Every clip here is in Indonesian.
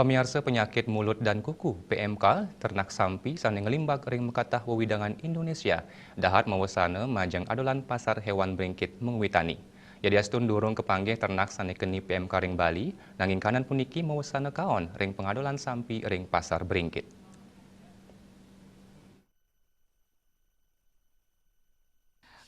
Pemirsa penyakit mulut dan kuku (PMK) ternak sampi sane ngelimbak ring mekatah wewidangan Indonesia dahat mawasana majang adolan pasar hewan bringkit mengwitani. Jadi astun durung kepanggih ternak sane keni PMK ring Bali nanging kanan puniki mawasana kaon ring pengadolan sampi ring pasar bringkit.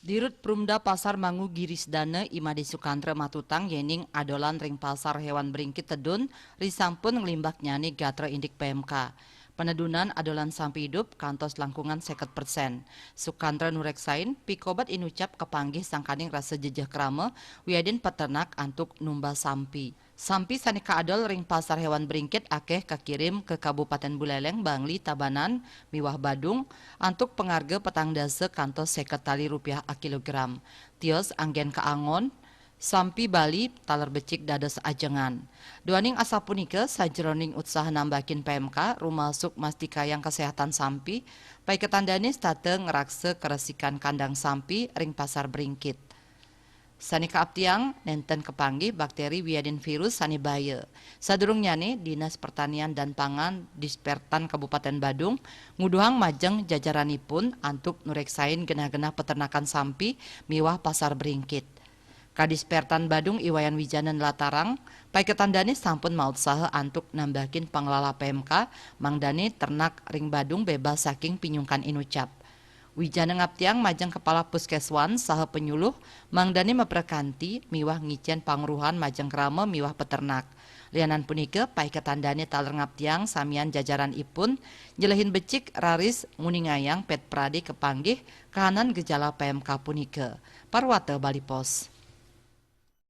Dirut Prumda Pasar Mangu Girisdana Imade Sukantra Matutang yening adolan ring pasar hewan bringkit tedun risampun ngelimbak nyani gatra indik PMK. Penedunan adolan sampi hidup kantos langkungan 50%. Sukantra nureksain pikobat inucap kepanggih sangkaning rasa jejah krama wiadin peternak antuk numba sampi. Sampi sanika adol ring pasar hewan bringkit akeh kakirim ke Kabupaten Buleleng, Bangli, Tabanan, Miwah Badung antuk pengarga petang dase kantos 50 tali rupiah a kilogram. Tios anggen kaangon sampi Bali taler becik dados ajengan. Duaning asapunika sajroning usaha nambakin PMK rumasuk mastikayang kesehatan sampi pai ketandane state ngerakse keresikan kandang sampi ring pasar bringkit. Sanika aptiang nenten kepanggih bakteri wiadin virus sani baya. Sadurung nyane Dinas Pertanian dan Pangan Dispertan Kabupaten Badung nguduhang majeng jajaranipun antuk nureksain genah-genah peternakan sampi miwah pasar bringkit. Kadispertan Badung Iwayan Wijanan Latarang pai ketandane sampun maut saha antuk nambahin pengelola PMK mangdane ternak ring Badung bebas saking pinyungkan inucap. Wijana ngaptiang majang kepala puskeswan saha penyuluh mangdane meprekanti miwah ngicen pangruhan majang krama miwah peternak. Lianan punika pai ketandane taler ngaptiang samian jajaran ipun jelehin becik raris nguningayang pet pradi kepanggih kahanan gejala PMK punika. Parwata Bali Pos.